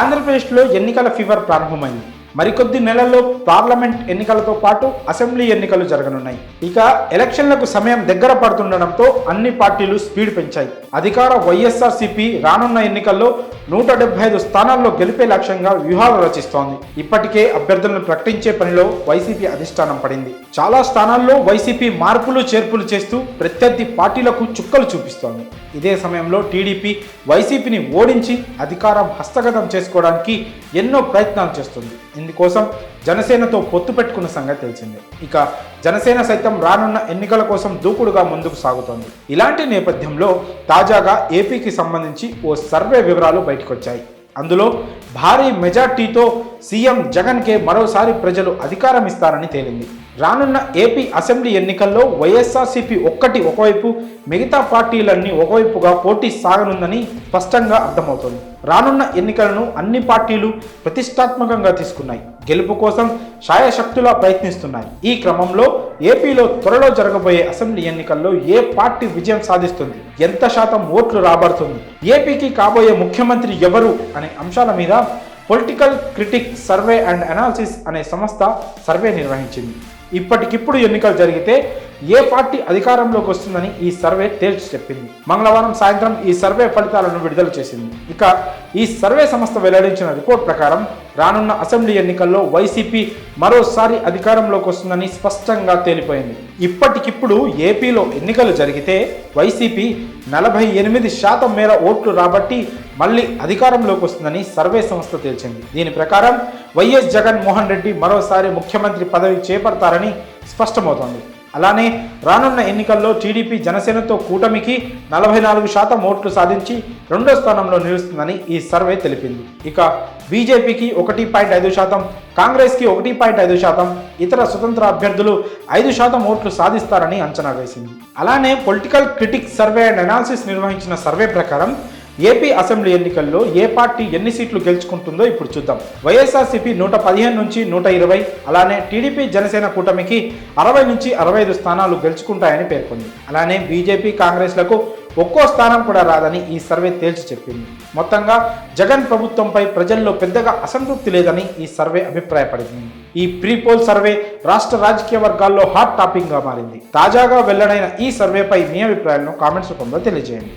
ఆంధ్రప్రదేశ్లో ఎన్నికల ఫీవర్ ప్రారంభమైంది. మరికొద్ది నెలల్లో పార్లమెంట్ ఎన్నికలతో పాటు అసెంబ్లీ ఎన్నికలు జరగనున్నాయి. ఇక ఎలక్షన్లకు సమయం దగ్గర పడుతుండటంతో అన్ని పార్టీలు స్పీడ్ పెంచాయి. అధికార వైఎస్ఆర్సీపీ రానున్న ఎన్నికల్లో 175 స్థానాల్లో గెలిపే లక్ష్యంగా వ్యూహాలు రచిస్తోంది. ఇప్పటికే అభ్యర్థులను ప్రకటించే పనిలో వైసీపీ అధిష్టానం పడింది. చాలా స్థానాల్లో వైసీపీ మార్పులు చేర్పులు చేస్తూ ప్రత్యర్థి పార్టీలకు చుక్కలు చూపిస్తోంది. ఇదే సమయంలో టీడీపీ వైసీపీని ఓడించి అధికారం హస్తగతం చేసుకోవడానికి ఎన్నో ప్రయత్నాలు చేస్తుంది. ఇందుకోసం జనసేనతో పొత్తు పెట్టుకున్న సంగతి తెలిసిందే. ఇక జనసేన సైతం రానున్న ఎన్నికల కోసం దూకుడుగా ముందుకు సాగుతోంది. ఇలాంటి నేపథ్యంలో తాజాగా ఏపీకి సంబంధించి ఓ సర్వే వివరాలు బయటకొచ్చాయి. అందులో భారీ మెజార్టీతో సీఎం జగన్కే మరోసారి ప్రజలు అధికారం ఇస్తారని తేలింది. రానున్న ఏపీ అసెంబ్లీ ఎన్నికల్లో వైఎస్ఆర్సీపీ ఒకవైపు, మిగతా పార్టీలన్నీ ఒకవైపుగా పోటీ సాగనుందని స్పష్టంగా అర్థమవుతోంది. రానున్న ఎన్నికలను అన్ని పార్టీలు ప్రతిష్టాత్మకంగా తీసుకున్నాయి. గెలుపు కోసం శాయశక్తులా ప్రయత్నిస్తున్నాయి. ఈ క్రమంలో ఏపీలో త్వరలో జరగబోయే అసెంబ్లీ ఎన్నికల్లో ఏ పార్టీ విజయం సాధిస్తుంది, ఎంత శాతం ఓట్లు రాబడుతుంది, ఏపీకి కాబోయే ముఖ్యమంత్రి ఎవరు అనే అంశాల మీద political critic survey and analysis అనే సంస్థ సర్వే నిర్వహించింది. ఇప్పటికిప్పుడు ఎన్నికలు జరిగితే ఏ పార్టీ అధికారంలోకి వస్తుందని ఈ సర్వే తేల్చి చెప్పింది. మంగళవారం సాయంత్రం ఈ సర్వే ఫలితాలను విడుదల చేసింది. ఇక ఈ సర్వే సంస్థ వెల్లడించిన రిపోర్ట్ ప్రకారం రానున్న అసెంబ్లీ ఎన్నికల్లో వైసీపీ మరోసారి అధికారంలోకి వస్తుందని స్పష్టంగా తేలిపోయింది. ఇప్పటికిప్పుడు ఏపీలో ఎన్నికలు జరిగితే వైసీపీ 48% మేర ఓట్లు రాబట్టి మళ్ళీ అధికారంలోకి వస్తుందని సర్వే సంస్థ తేల్చింది. దీని ప్రకారం వైఎస్ జగన్మోహన్ రెడ్డి మరోసారి ముఖ్యమంత్రి పదవి చేపడతారని స్పష్టమవుతోంది. అలానే రానున్న ఎన్నికల్లో టీడీపీ జనసేనతో కూటమికి 44% ఓట్లు సాధించి రెండో స్థానంలో నిలుస్తుందని ఈ సర్వే తెలిపింది. ఇక బీజేపీకి 1.5%, కాంగ్రెస్కి 1.5%, ఇతర స్వతంత్ర అభ్యర్థులు 5% ఓట్లు సాధిస్తారని అంచనా వేసింది. అలానే political critic survey and analysis నిర్వహించిన సర్వే ప్రకారం ఏపీ అసెంబ్లీ ఎన్నికల్లో ఏ పార్టీ ఎన్ని సీట్లు గెలుచుకుంటుందో ఇప్పుడు చూద్దాం. వైఎస్ఆర్సీపీ 115 నుంచి 120, అలానే టీడీపీ జనసేన కూటమికి 60 నుంచి 65 స్థానాలు గెలుచుకుంటాయని పేర్కొంది. అలానే బీజేపీ కాంగ్రెస్లకు ఒక్కో స్థానం కూడా రాదని ఈ సర్వే తేల్చి చెప్పింది. మొత్తంగా జగన్ ప్రభుత్వంపై ప్రజల్లో పెద్దగా అసంతృప్తి లేదని ఈ సర్వే అభిప్రాయపడింది. ఈ ప్రీపోల్ సర్వే రాష్ట్ర రాజకీయ వర్గాల్లో హాట్ టాపిక్గా మారింది. తాజాగా వెల్లడైన ఈ సర్వేపై మీ అభిప్రాయాలను కామెంట్స్ రూపంలో తెలియజేయండి.